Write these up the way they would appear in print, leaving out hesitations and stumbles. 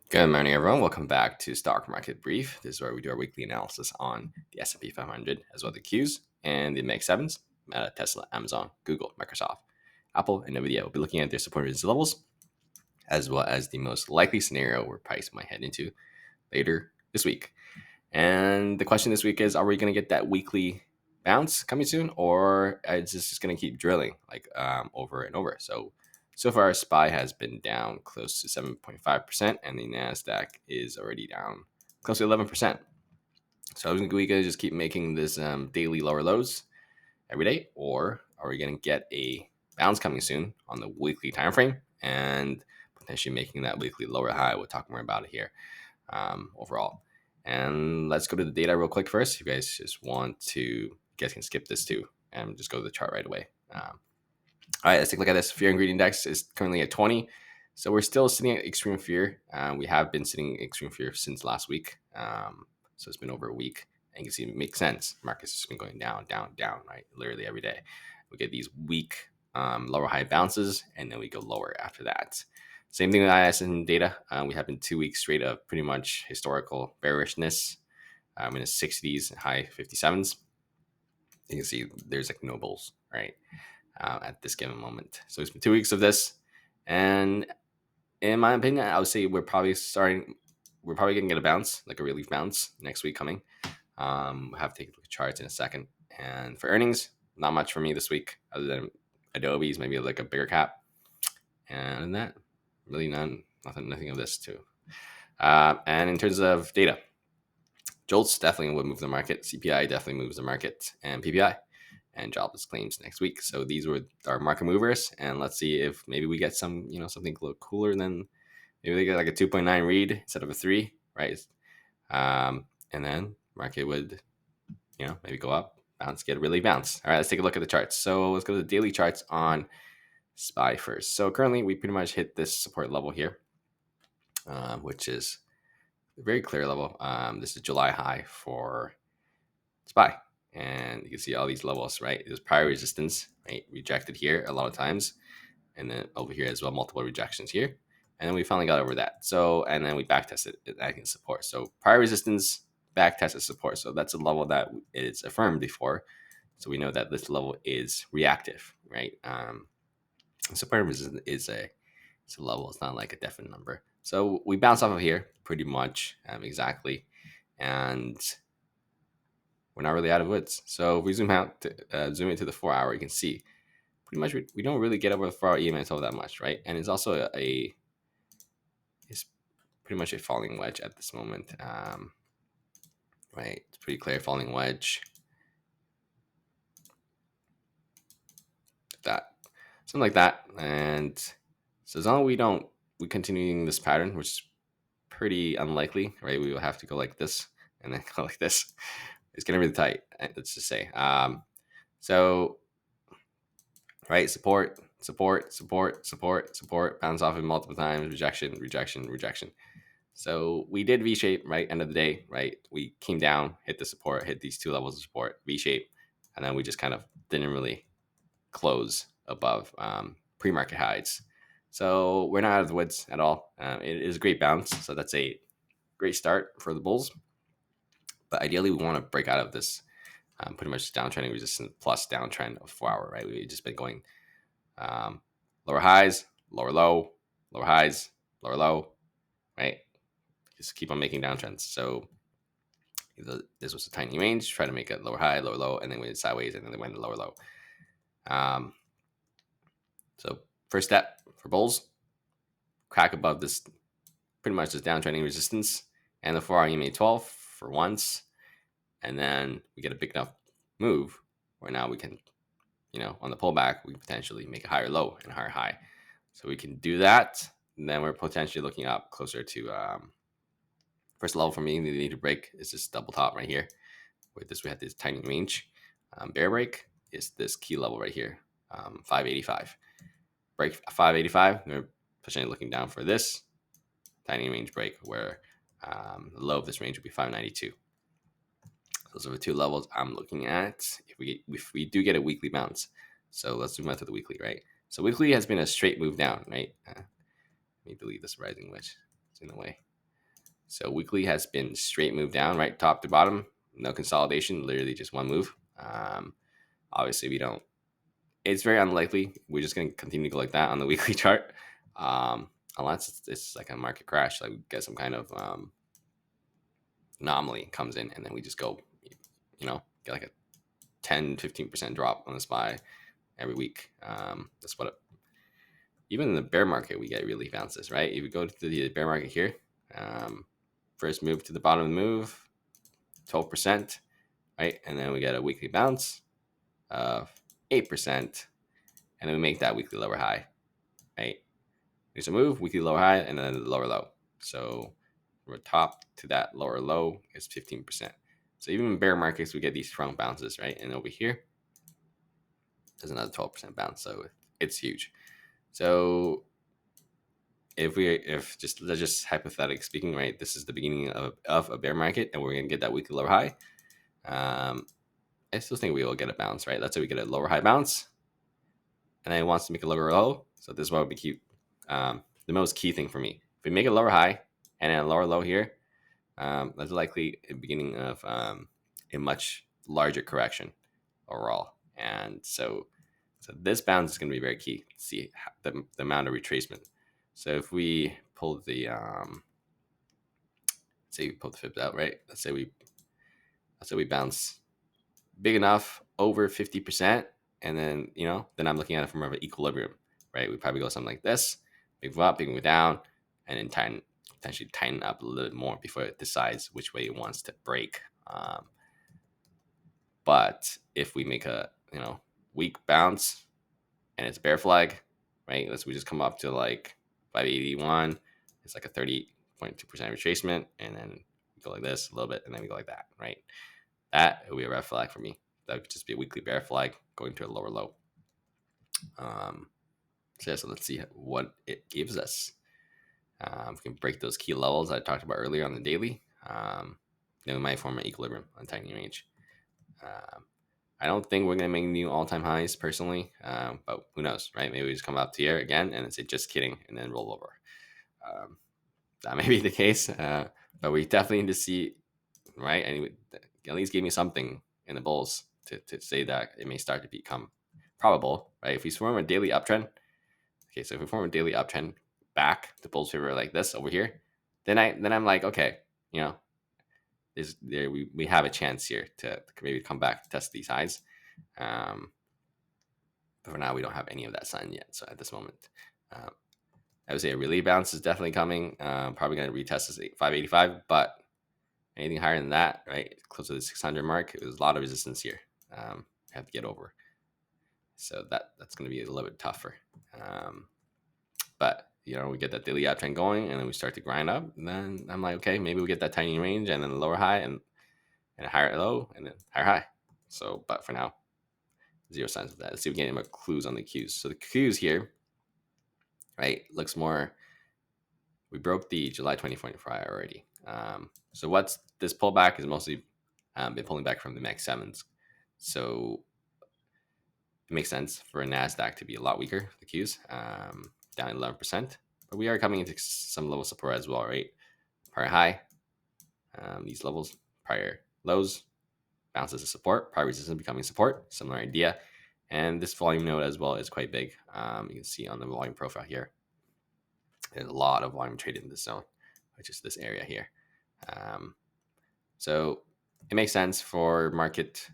Good morning, everyone. Welcome back to Stock Market Brief. This is where we do our weekly analysis on the S&P 500, as well as the Qs and the Mag 7s, Meta, Tesla, Amazon, Google, Microsoft, Apple, and Nvidia. We'll be looking at their support resistance levels, as well as the most likely scenario where price might head into later this week. And the question this week is, are we going to get that weekly bounce coming soon, or is this just going to keep drilling over and over? So far, SPY has been down close to 7.5%, and the NASDAQ is already down close to 11%. So are we going to just keep making this daily lower lows every day, or are we going to get a bounce coming soon on the weekly time frame and potentially making that weekly lower high? We'll talk more about it here overall. And let's go to the data real quick first. If you guys just want to, you guys can skip this too and just go to the chart right away. All right, let's take a look at this. Fear and greed index is currently at 20. So we're still sitting at extreme fear. We have been sitting at extreme fear since last week. So it's been over a week. And you can see it makes sense. Markets has been going down, down, down, right? Literally every day. We get these weak lower high bounces, and then we go lower after that. Same thing with ISN data. We have been 2 weeks straight of pretty much historical bearishness in the 60s, high 57s. You can see there's like no bulls, right? At this given moment. So it's been 2 weeks of this. And in my opinion, I would say we're probably going to get a bounce, like a relief bounce next week coming. We'll have to take a look at charts in a second. And for earnings, not much for me this week, other than Adobe's, maybe like a bigger cap. And that, really nothing of this too. And in terms of data, JOLTS definitely would move the market. CPI definitely moves the market, and PPI and jobless claims next week. So these were our market movers, and let's see if maybe we get some, something a little cooler than maybe they get like a 2.9 read instead of a 3, right? And then market would, maybe go up, bounce, get a really bounce. All right, let's take a look at the charts. So let's go to the daily charts on SPY first. So currently we pretty much hit this support level here, which is a very clear level. This is July high for SPY. And you can see all these levels, right? There's prior resistance, right? Rejected here a lot of times. And then over here as well, multiple rejections here. And then we finally got over that. So, and then we back tested it acting support. So prior resistance, back tested support. So that's a level that is affirmed before. So we know that this level is reactive, right? Support resistance is it's a level. It's not like a definite number. So we bounce off of here pretty much exactly. And we're not really out of woods. So if we zoom into the 4 hour, you can see pretty much we don't really get over the 4 hour EMA all that much, right? And it's also it's pretty much a falling wedge at this moment, right? It's pretty clear falling wedge. That something like that, and so as long as we continuing this pattern, which is pretty unlikely, right? We will have to go like this and then go like this. It's gonna be really tight. Let's just say. So, right, support, bounce off it multiple times, rejection. So we did V-shape, right? End of the day, right? We came down, hit the support, hit these 2 levels of support, V-shape, and then we just kind of didn't really close above pre-market highs. So we're not out of the woods at all. It is a great bounce, so that's a great start for the bulls. But ideally, we want to break out of this pretty much downtrending resistance plus downtrend of 4 hour, right? We've just been going lower highs, lower low, lower highs, lower low, right? Just keep on making downtrends. So this was a tiny range, try to make a lower high, lower low, and then we went sideways, and then they went lower low. So first step for bulls, crack above this, pretty much this downtrending resistance, and the 4 hour EMA 12 for once, and then we get a big enough move where now we can, on the pullback, we can potentially make a higher low and a higher high. So we can do that, and then we're potentially looking up closer to first level for me. We need to break is this double top right here. With this, we have this tiny range. Bear break is this key level right here, 585. Break 585. We're potentially looking down for this tiny range break, where the low of this range would be 592. Those are the 2 levels I'm looking at if we do get a weekly bounce. So let's zoom out to the weekly, right? So weekly has been a straight move down, right? Let me delete this rising wedge. It's in the way. So weekly has been straight move down, right, top to bottom, no consolidation, literally just one move. Obviously, we don't. It's very unlikely we're just going to continue to go like that on the weekly chart, unless it's like a market crash, like we get some kind of anomaly comes in, and then we just go, get like a 10-15% drop on the SPY every week. That's what even in the bear market we get really bounces, right? If you go to the bear market here, first move to the bottom of the move, 12%, right? And then we get a weekly bounce of 8%, and then we make that weekly lower high, right? There's a move, weekly lower high, and then the lower low. So from top to that lower low is 15%. So even in bear markets, we get these strong bounces, right? And over here, there's another 12% bounce. So it's huge. So if just let's just hypothetically speaking, right? This is the beginning of a bear market, and we're gonna get that weekly lower high. I still think we will get a bounce, right? Let's say we get a lower high bounce, and then it wants to make a lower low. So this is what would be key. The most key thing for me. If we make a lower high and then a lower low here, that's likely the beginning of a much larger correction overall. And so this bounce is going to be very key to see the amount of retracement. So if we pull the, say we pull the fibs out, right? Let's say we bounce big enough over 50%, and then then I'm looking at it from an equilibrium, right? We probably go something like this, big move up, big move down, and then potentially tighten up a little bit more before it decides which way it wants to break. But if we make a weak bounce and it's bear flag, right? We just come up to like 581. It's like a 30.2% retracement, and then we go like this a little bit, and then we go like that, right? That would be a red flag for me. That would just be a weekly bear flag going to a lower low. So let's see what it gives us. We can break those key levels I talked about earlier on the daily. Then we might form an equilibrium on tiny range. I don't think we're going to make new all-time highs personally, but who knows, right? Maybe we just come up here again and say just kidding and then roll over. That may be the case, but we definitely need to see, right? And at least give me something in the bulls to say that it may start to become probable, right? If we form a daily uptrend, okay, so if we form a daily uptrend back to bulls favor like this over here, then I'm like, okay, we have a chance here to maybe come back, test these highs. But for now, we don't have any of that sign yet. So at this moment, I would say a relief bounce is definitely coming. Probably going to retest this 585, but anything higher than that, right, close to the 600 mark, there's a lot of resistance here. Have to get over. So that's going to be a little bit tougher. But we get that daily uptrend going, and then we start to grind up. And then I'm like, okay, maybe we get that tiny range, and then a lower high, and a higher low, and then higher high. So, but for now, zero signs of that. Let's see if we get any more clues on the Qs. So the Qs here, right, looks more. We broke the July 2024 already. So what's this pullback is mostly been pulling back from the Max 7s. So it makes sense for a NASDAQ to be a lot weaker, the Qs, down 11%. But we are coming into some level of support as well, right? Prior high, these levels, prior lows, bounces to support, prior resistance becoming support, similar idea. And this volume node as well is quite big. You can see on the volume profile here, there's a lot of volume traded in this zone, which is this area here. So it makes sense for market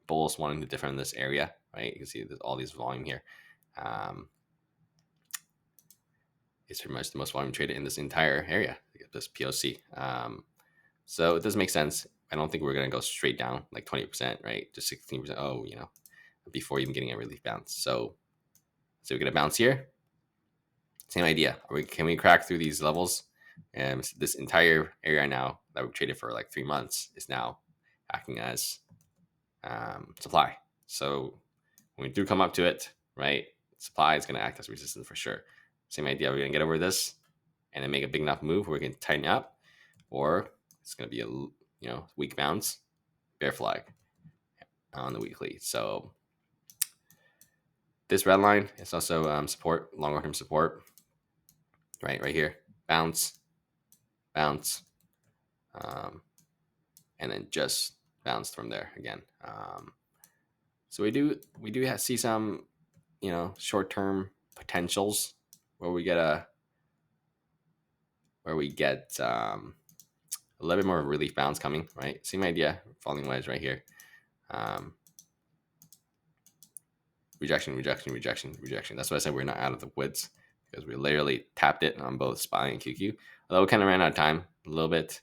bulls wanting to defend this area, right? You can see there's all these volume here. It's pretty much the most volume traded in this entire area, this POC. So it does make sense. I don't think we're going to go straight down like 20%, right? Just 16%. Oh, before even getting a relief bounce. So we get a bounce here. Same idea. Can we crack through these levels? And this entire area now that we've traded for like 3 months is now acting as supply. So when we do come up to it, right, supply is going to act as resistance for sure. Same idea. We're going to get over this and then make a big enough move where we can tighten up, or it's going to be a weak bounce, bear flag on the weekly. So this red line is also support, longer term support, right here. Bounce, bounce, and then just bounced from there again. So we do see some, short term potentials where we get a little bit more relief bounce coming, right? Same idea, falling wedge right here. Rejection, rejection, rejection, rejection. That's why I said we're not out of the woods, because we literally tapped it on both SPY and QQ. Although we kind of ran out of time a little bit.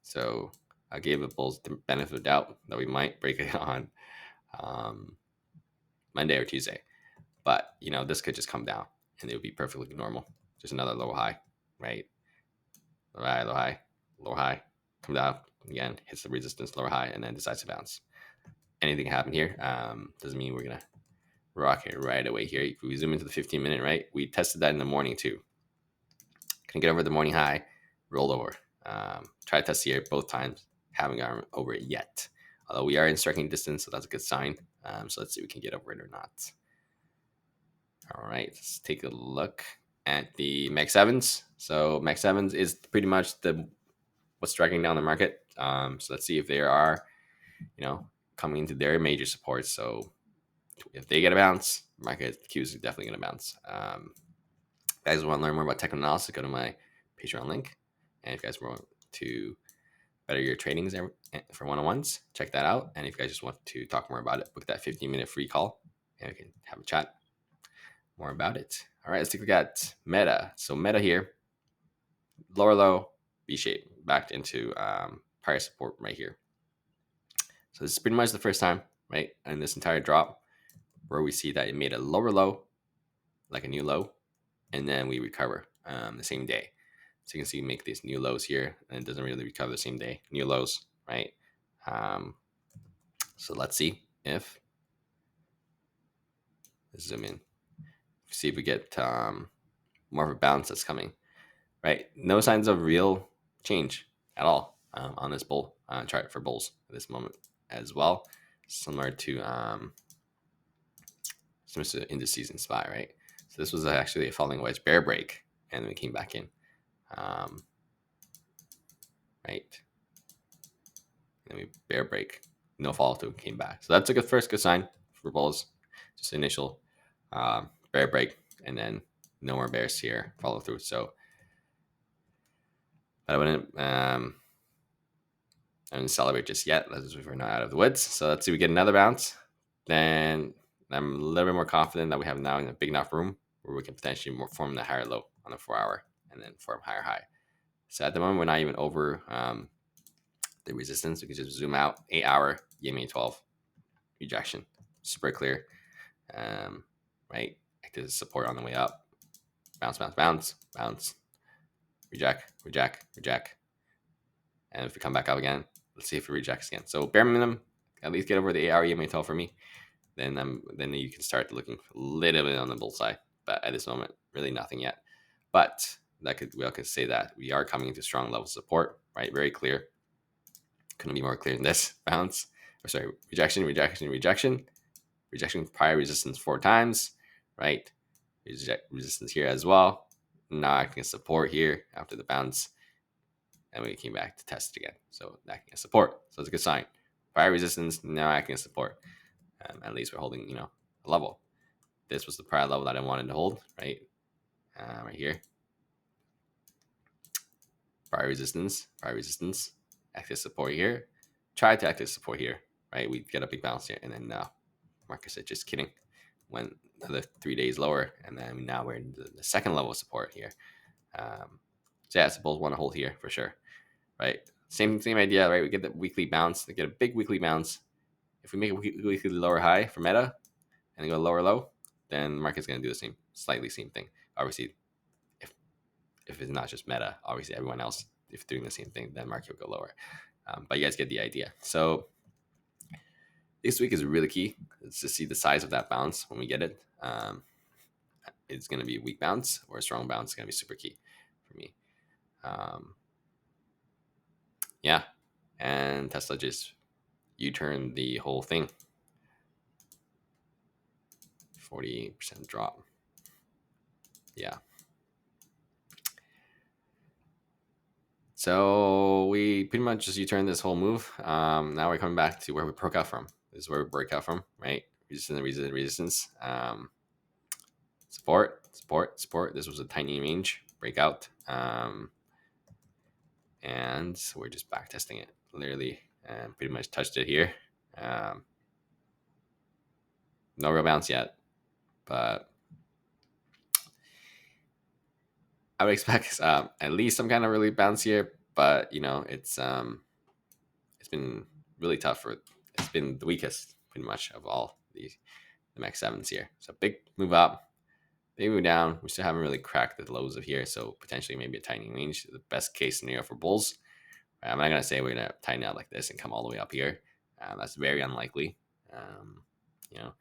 So I gave the bulls the benefit of the doubt that we might break it on Monday or Tuesday. But, this could just come down and it would be perfectly normal. Just another low high, right? Low high, low high, low high, come down again, hits the resistance, lower high, and then decides to bounce. Anything can happen here. Doesn't mean we're going to rock it right away here. If we zoom into the 15-minute, right? We tested that in the morning too. Can get over the morning high, roll over. Try to test here both times. Haven't gotten over it yet. Although we are in striking distance, so that's a good sign. So let's see if we can get over it or not. All right, let's take a look at the Meg 7s. So Meg 7s is pretty much what's striking down the market. So let's see if they are, coming into their major supports. So if they get a bounce, market Qs are definitely going to bounce. Guys want to learn more about technical analysis, go to my Patreon link. And if you guys want to better your tradings for one-on-ones, check that out. And if you guys just want to talk more about it, book that 15-minute free call and we can have a chat more about it. All right, let's take a look at Meta. So Meta here, lower low, V shape, backed into prior support right here. So this is pretty much the first time, right, in this entire drop where we see that it made a lower low, like a new low, and then we recover the same day. So you can see we make these new lows here, and it doesn't really recover the same day. New lows, right? So let's see if, let's zoom in, see if we get more of a bounce that's coming, right? No signs of real change at all on this bull chart for bulls at this moment as well. Similar to in the season SPY, right? So this was actually a falling wedge bear break, and then we came back in, right? And we bear break, no follow through, came back. So that's a good sign for bulls. Just initial bear break, and then no more bears here, follow through. So I wouldn't celebrate just yet. We're not out of the woods. So let's see, we get another bounce. Then I'm a little bit more confident that we have now in a big enough room where we can potentially form the higher low on the 4-hour and then form higher high. So at the moment, we're not even over the resistance. We can just zoom out. 8-hour EMA 12 rejection, super clear. Right, active support on the way up. Bounce, bounce, bounce, bounce. Reject, reject, reject. And if we come back up again, let's see if it rejects again. So bare minimum, at least get over the 8-hour EMA 12 for me. Then you can start looking a little bit on the bull side. But at this moment, really nothing yet. But we all could say that we are coming into strong level of support, right? Very clear. Couldn't be more clear than this. Bounce, or sorry, rejection, rejection, rejection, rejection, prior resistance 4 times, right? Resistance here as well. Now acting as support here after the bounce, and we came back to test it again. So acting as support, so it's a good sign. Prior resistance, now acting as support. At least we're holding, a level. This was the prior level that I wanted to hold, right? Right here. Prior resistance, active support here. Try to active support here, right? We get a big bounce here, and then Marcus said, just kidding. Went another 3 days lower, and then now we're in the second level of support here. So yeah, suppose want to hold here for sure, right? Same idea, right? We get the weekly bounce, we get a big weekly bounce. If we make a weekly lower high for Meta and then go lower low, then the market's going to do the slightly same thing. Obviously, if it's not just Meta, obviously everyone else, if doing the same thing, then market will go lower. But you guys get the idea. So this week is really key. It's to see the size of that bounce when we get it. It's going to be a weak bounce or a strong bounce. It's going to be super key for me. Yeah. And Tesla just U-turn the whole thing. 48% drop. Yeah. So we pretty much just U-turn this whole move. Now we're coming back to where we broke out from. This is where we break out from, right? Resistance, resistance, resistance. Support, support, support. This was a tiny range breakout. And we're just back testing it literally and pretty much touched it here. No real bounce yet, but I would expect at least some kind of really bounce here. But it's been really tough it's been the weakest pretty much of all the MX sevens here. So big move up, big move down. We still haven't really cracked the lows of here, so potentially maybe a tiny range. The best case scenario for bulls. I'm not gonna say we're gonna tighten out like this and come all the way up here. That's very unlikely. You know,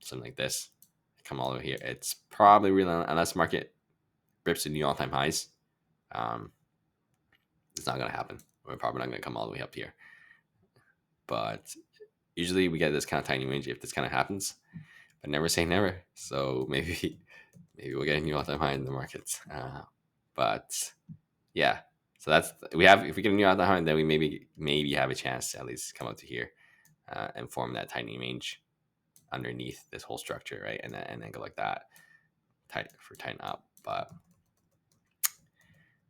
something like this, come all the way here. It's probably really, unless market rips to new all-time highs. It's not gonna happen. We're probably not gonna come all the way up here. But usually we get this kind of tiny range if this kind of happens, but never say never. So maybe we'll get a new all-time high in the markets. But yeah, so that's if we get a new all-time high, then we maybe have a chance to at least come up to here and form that tiny range underneath this whole structure, right? And then go like that, tighten up. But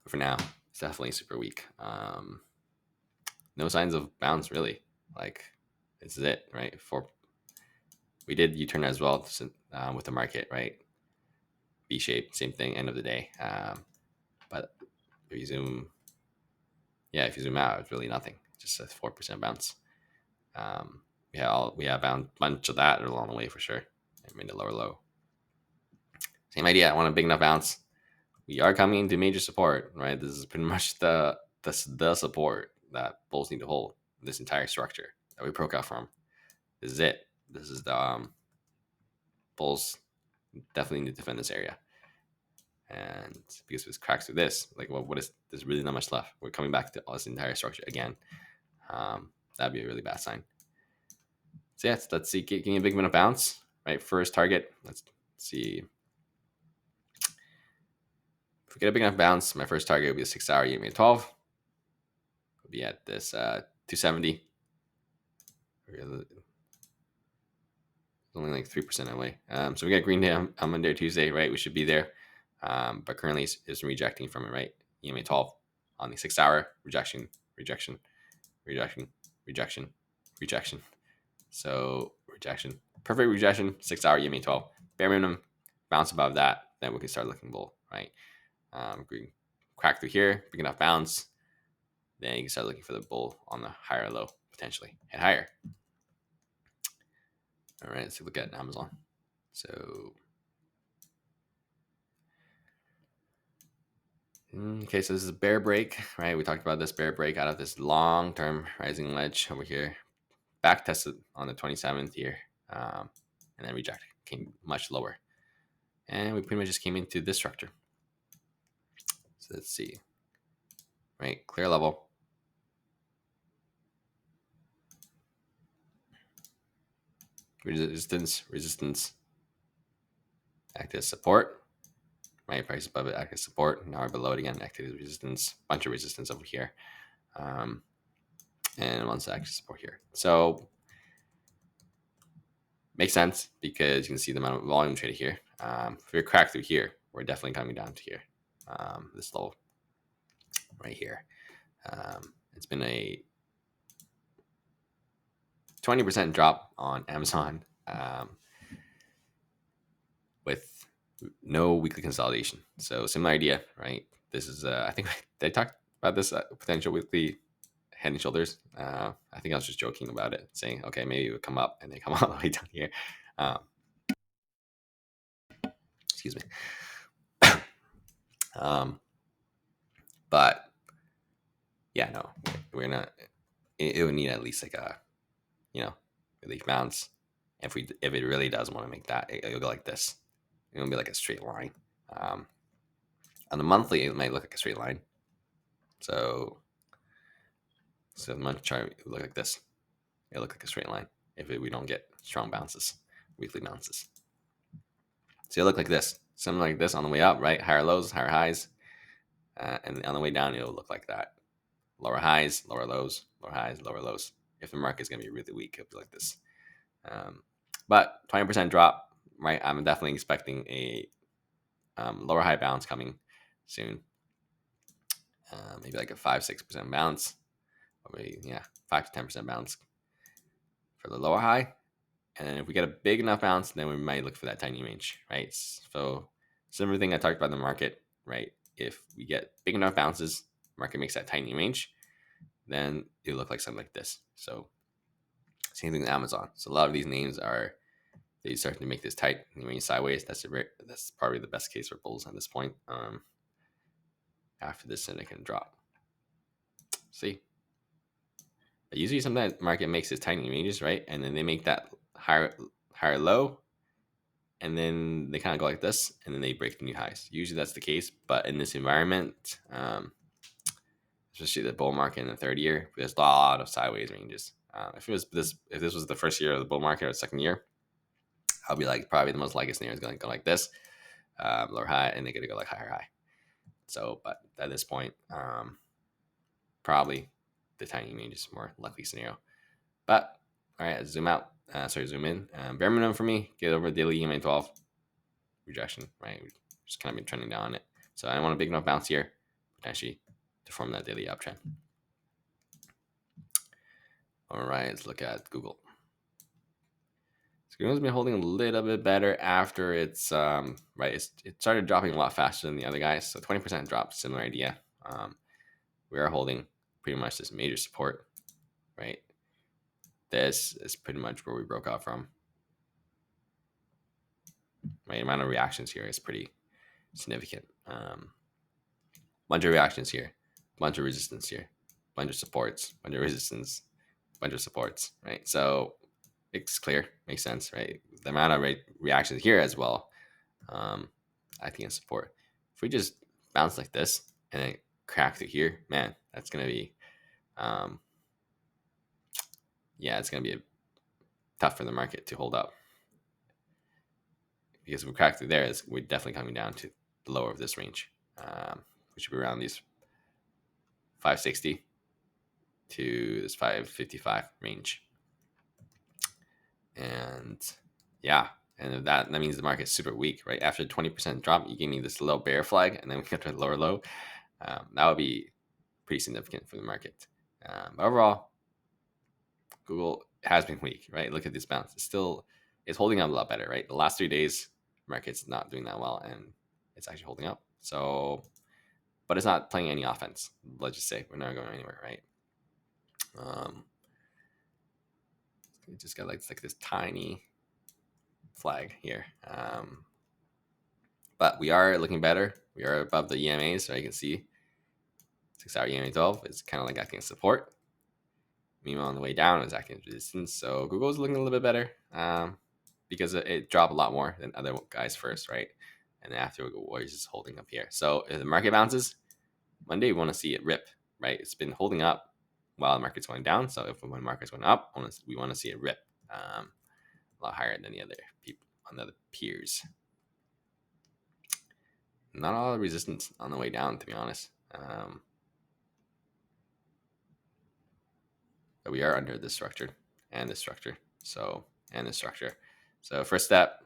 for now, it's definitely super weak. No signs of bounce really. Like this is it, right? We did U-turn as well with the market, right? V shape, same thing. End of the day, but if you zoom out, it's really nothing. Just a 4% bounce. We have bound bunch of that along the way for sure. I mean the lower low. Same idea. I want a big enough bounce. We are coming into major support, right? This is pretty much the support that bulls need to hold. This entire structure that we broke out from. This is it. This is the bulls definitely need to defend this area. And because if it cracks through this, like what is there's really not much left. We're coming back to this entire structure again. That'd be a really bad sign. So yeah, let's see. Give me a big amount of bounce, right? First target. Let's see. If we get a big enough bounce, my first target would be a 6-hour EMA 12. We'll be at this 270. Only like 3% away. So we got green day on Monday or Tuesday, right? We should be there. But currently it's rejecting from it, right? EMA 12 on the 6-hour rejection. So rejection, perfect rejection, 6-hour EMA 12, bare minimum, bounce above that, then we can start looking bull, right? We crack through here, big enough bounce, then you can start looking for the bull on the higher low, potentially head higher. All right, let's look at Amazon. So, okay, so this is a bear break, right? We talked about this bear break out of this long-term rising ledge over here. Back tested on the 27th here, and then rejected, came much lower. And we pretty much just came into this structure. So let's see, right? Clear level. Resistance, active support, right? Price above it, active support. Now we're below it again, active resistance, bunch of resistance over here. And once active support here. So makes sense because you can see the amount of volume traded here. If we crack through here, we're definitely coming down to here. This low right here. It's been a 20% drop on Amazon with no weekly consolidation. So similar idea, right? This is I think they talked about this potential weekly head and shoulders. I think I was just joking about it, saying, okay, maybe it would come up and they come all the way down here. Excuse me. But yeah, no, we're not. It would need at least like a, relief bounce. If it really does want to make that, it'll go like this. It'll be like a straight line. On the monthly, it might look like a straight line. So the month chart will look like this. It'll look like a straight line if we don't get strong bounces, weekly bounces. So it'll look like this, something like this on the way up, right? Higher lows, higher highs, and on the way down, it'll look like that. lower highs, lower lows, lower highs, lower lows. If the market is going to be really weak, it'll be like this. But 20% drop, right? I'm definitely expecting a lower high bounce coming soon. Maybe like a 5-6% bounce, or maybe 5 to 10% bounce for the lower high. And if we get a big enough bounce, then we might look for that tiny range, right? So similar thing I talked about in the market, right? If we get big enough bounces, market makes that tiny range, then it look like something like this. So same thing with Amazon. So a lot of these names they start to make this tight range sideways. That's probably the best case for bulls at this point. After this significant drop, see. But usually sometimes market makes this tiny ranges, right? And then they make that higher low, and then they kind of go like this, and then they break the new highs. Usually that's the case, but in this environment, especially the bull market in the third year, there's a lot of sideways ranges. If this was the first year of the bull market or the second year, I'll be like probably the most likely scenario is going to go like this, lower high, and they're going to go like higher high. So, but at this point, probably the tiny range is more likely scenario. But all right, zoom in. Bare minimum for me, get over daily EMA 12 rejection, right? We just kind of been trending down on it. So I want a big enough bounce here, potentially, to form that daily uptrend. All right, let's look at Google. So Google's been holding a little bit better after it's it started dropping a lot faster than the other guys. So 20% drop, similar idea. We are holding pretty much this major support, right? This is pretty much where we broke out from. Right, amount of reactions here is pretty significant. Bunch of reactions here, bunch of resistance here, bunch of supports, bunch of resistance, bunch of supports, right? So it's clear, makes sense, right? The amount of reactions here as well, I think it's support. If we just bounce like this and then crack through here, man, that's gonna be, it's gonna be tough for the market to hold up. Because if we crack through there, we're definitely coming down to the lower of this range, which should be around these 560 to this 555 range. And and that means the market's super weak, right? After 20% drop, you gave me this low bear flag, and then we get to a lower low. That would be pretty significant for the market. Overall, Google has been weak, right? Look at this bounce. It's holding up a lot better, right? The last 3 days, market's not doing that well, and it's actually holding up. So, but it's not playing any offense. Let's just say we're not going anywhere, right? It just got like this tiny flag here. But we are looking better. We are above the EMAs, so you can see 6-hour EMA 12 is kind of like acting as support. Meanwhile, on the way down, it's acting as resistance. So Google's looking a little bit better because it dropped a lot more than other guys first, right? And then after, Warriors is holding up here. So if the market bounces, Monday we want to see it rip, right? It's been holding up while the market's going down. So when the market's going up, we want to see it rip a lot higher than the other people on the other peers. Not all the resistance on the way down, to be honest. But we are under this structure and this structure. And this structure. So first step,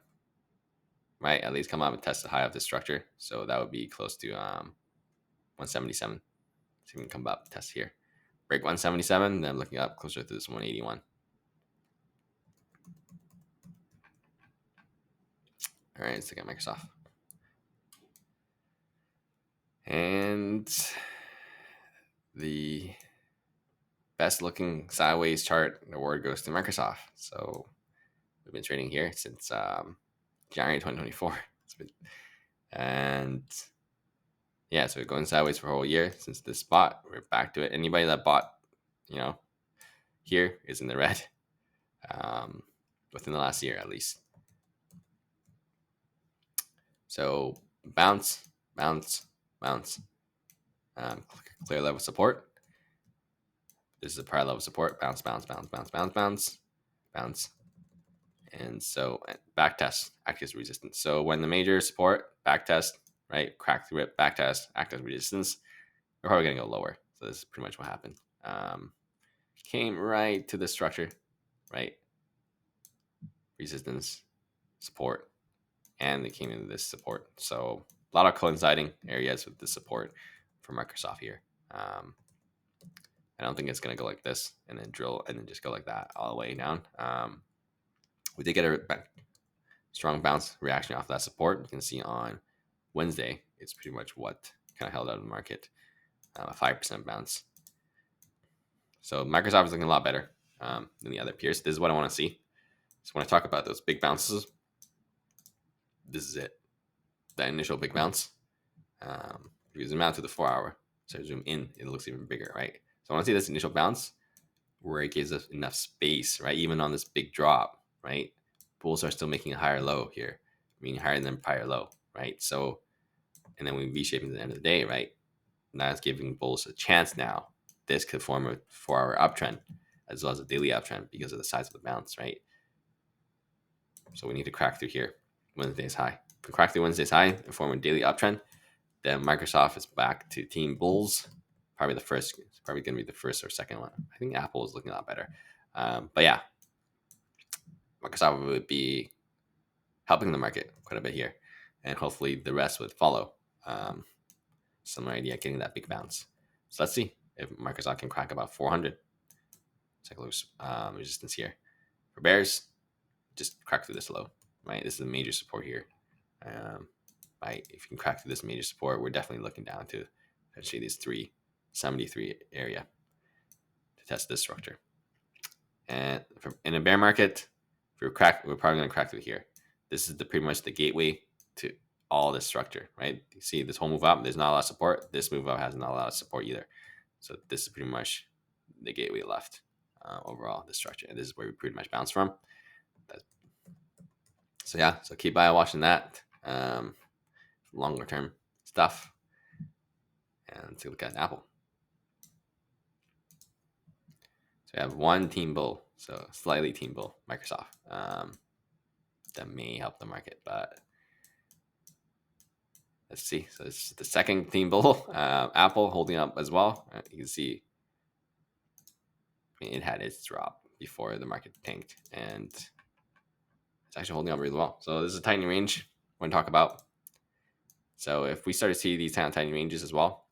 right? At least come up and test the high of this structure. So that would be close to 177. So we can come up and test here. Break 177, then looking up closer to this 181. All right, let's look at Microsoft. And the best looking sideways chart, the award goes to Microsoft. So we've been trading here since January 2024. So we're going sideways for a whole year since this spot. We're back to it. Anybody that bought, here is in the red within the last year at least. So bounce, bounce, bounce. Clear level support. This is a prior level support. Bounce, bounce, bounce, bounce, bounce, bounce, bounce. And so back test, act as resistance. So when the major support, back test, right? Crack through it, back test, act as resistance. We're probably going to go lower. So this is pretty much what happened. Came right to the structure, right? Resistance, support, and they came into this support. So a lot of coinciding areas with the support for Microsoft here. I don't think it's going to go like this and then drill and then just go like that all the way down. We did get a strong bounce reaction off that support. You can see on Wednesday, it's pretty much what kind of held out of the market, a 5% bounce. So Microsoft is looking a lot better than the other peers. This is what I want to see. So when I talk about those big bounces, this is it. That initial big bounce. If you zoom out to the 4-hour, so zoom in, it looks even bigger, right? So I want to see this initial bounce where it gives us enough space, right? Even on this big drop, right? Bulls are still making a higher low here, meaning higher than prior low, right? So, and then we V-shape at the end of the day, right? That's giving bulls a chance now. This could form a 4-hour uptrend as well as a daily uptrend because of the size of the bounce, right? So we need to crack through here. Wednesday's high. If we crack through Wednesday's high and form a daily uptrend, then Microsoft is back to Team Bulls. Probably the first. It's probably going to be the first or second one. I think Apple is looking a lot better. But yeah, Microsoft would be helping the market quite a bit here, and hopefully the rest would follow. Similar idea, getting that big bounce. So let's see if Microsoft can crack about 400. Take a look, resistance here. For bears, just crack through this low, right? This is a major support here. Right, if you can crack through this major support, we're definitely looking down to actually this 373 area to test this structure. And in a bear market, if we're probably going to crack through here. This is pretty much the gateway to all this structure, right? You see this whole move up, there's not a lot of support. This move up has not a lot of support either. So this is pretty much the gateway left overall, this structure. And this is where we pretty much bounce from. So yeah, so keep watching that. Longer term stuff. And let's take a look at Apple. So we have one team bull, so slightly team bull, Microsoft. That may help the market, but let's see. So this is the second team bull. Apple holding up as well. You can see it had its drop before the market tanked, and it's actually holding up really well. So this is a tightening range we're going to talk about. So if we start to see these kind of tightening ranges as well,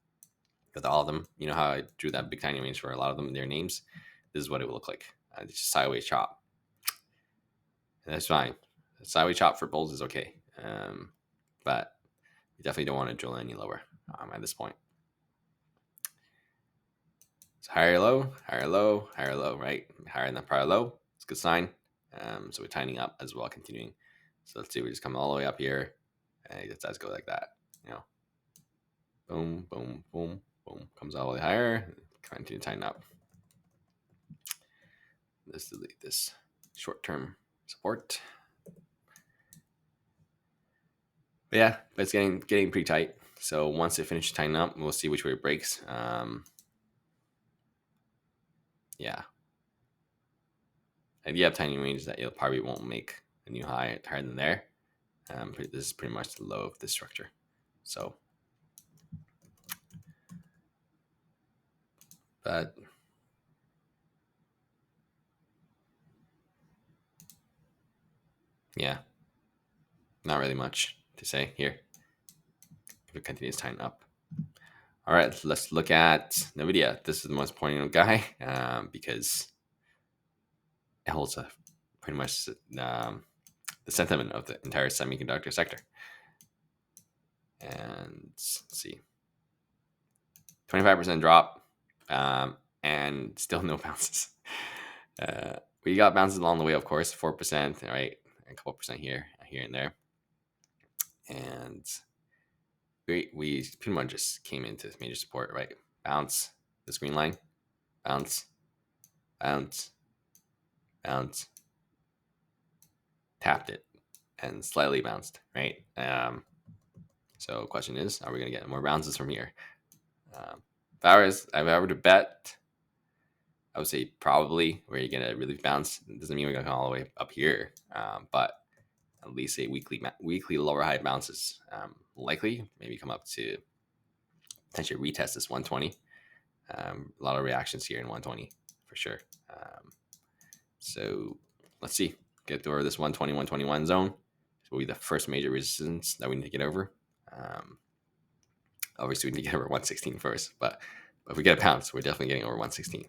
with all of them, you know how I drew that big tightening range for a lot of them, their names, this is what it will look like. It's just sideways chop. And that's fine. A sideways chop for bulls is okay. But you definitely don't want to drill any lower at this point. So higher low, higher low, higher low, right? Higher than the prior low. It's a good sign. So we're tightening up as well, continuing. So let's see, we just come all the way up here. And it does go like that, you know. Boom, boom, boom, boom. Comes all the way higher. Continue to tighten up. Let's delete this short-term support. But yeah, but it's getting pretty tight. So once it finishes tightening up, we'll see which way it breaks. Yeah. If you have tightening ranges that it probably won't make a new high higher than there. This is pretty much the low of this structure. So, but yeah, not really much to say here. If it continues to tighten up. All right, let's look at Nvidia. This is the most important guy because it holds pretty much the sentiment of the entire semiconductor sector. And let's see, 25% drop, and still no bounces. We got bounces along the way, of course, 4%, right, a couple percent here and there, and we pretty much just came into major support, right? Bounce, this green line, bounce, bounce, bounce, tapped it, and slightly bounced, right? So question is, are we going to get more bounces from here? If I were to bet, I would say probably where you're going to really bounce. It doesn't mean we're going to go all the way up here, but at least a weekly lower high bounces likely, maybe come up to potentially retest this 120. A lot of reactions here in 120 for sure. So let's see. Get over this 120, 121 zone. This will be the first major resistance that we need to get over. Obviously, we need to get over 116 first, but if we get a bounce, we're definitely getting over 116.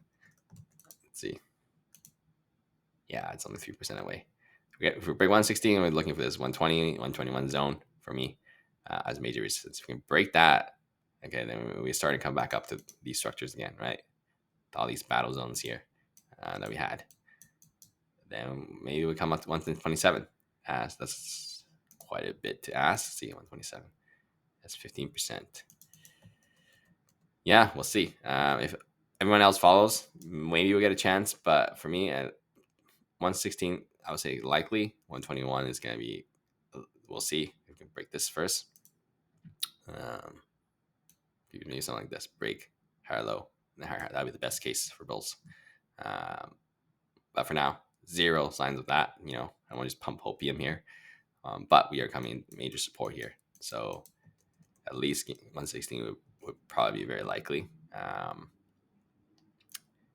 Let's see. Yeah, it's only 3% away. If we break 116, we're looking for this 120, 121 zone for me as major resistance. If we can break that, okay, then we start to come back up to these structures again, right? All these battle zones here that we had. Then maybe we come up to 127. That's quite a bit to ask. Let's see, 127. That's 15%. Yeah, we'll see. If everyone else follows, maybe we'll get a chance. But for me, at 116, I would say likely. 121 is going to be, we'll see if we can break this first. Maybe something like this, break, higher low, and higher high. That would be the best case for bulls. But for now, zero signs of that. I want to just pump hopium here. But we are coming major support here. So at least 116 would probably be very likely.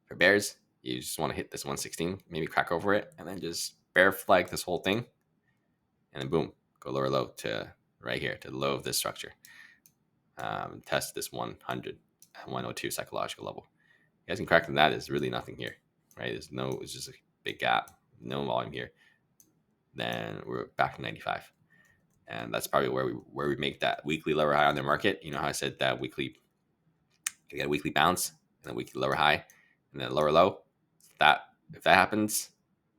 For bears, you just want to hit this 116, maybe crack over it, and then just bear flag this whole thing. And then boom, go lower low to right here, to the low of this structure. Test this 100 and 102 psychological level. You guys can crack that. There's really nothing here, right? It's just a big gap, no volume here. Then we're back to 95. And that's probably where we make that weekly lower high on the market. You know how I said that you get a weekly bounce and a weekly lower high and then lower low. If that happens,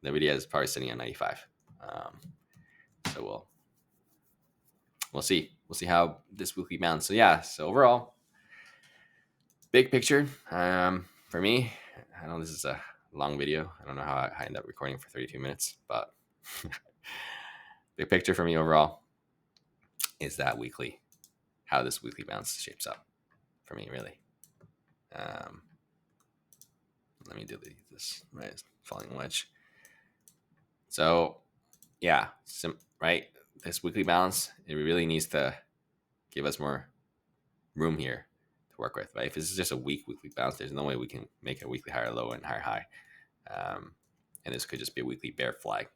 Nvidia is probably sitting at 95. So we'll see. We'll see how this weekly bounce. So overall, big picture for me. I know this is a long video. I don't know how I end up recording for 32 minutes, but big picture for me overall is that how this weekly bounce shapes up for me, really. Let me delete this, right? Falling wedge. So yeah, right? This weekly bounce, it really needs to give us more room here to work with, right? If this is just a weekly bounce, there's no way we can make a weekly higher low and higher high. And this could just be a weekly bear flag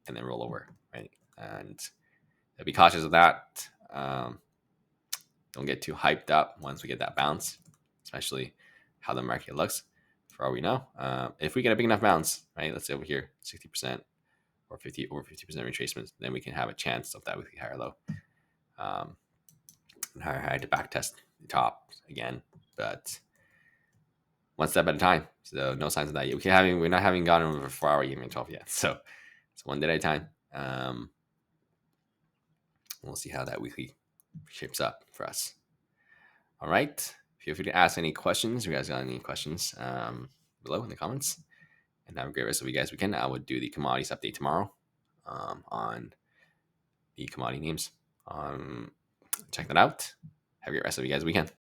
and then roll over, right? And be cautious of that. Don't get too hyped up once we get that bounce, especially how the market looks. For all we know, if we get a big enough bounce, right? Let's say over here, 60% or 50% retracements, then we can have a chance of that weekly higher low, and higher high to back test the top again, but one step at a time. So no signs of that yet. We're not having gone over 4-hour EMA 12 yet. So it's one day at a time. We'll see how that weekly shapes up for us. All right. Feel free to ask any questions. If you guys got any questions below in the comments. And have a great rest of you guys' weekend. I will do the commodities update tomorrow on the commodity names. Check that out. Have a great rest of you guys' weekend.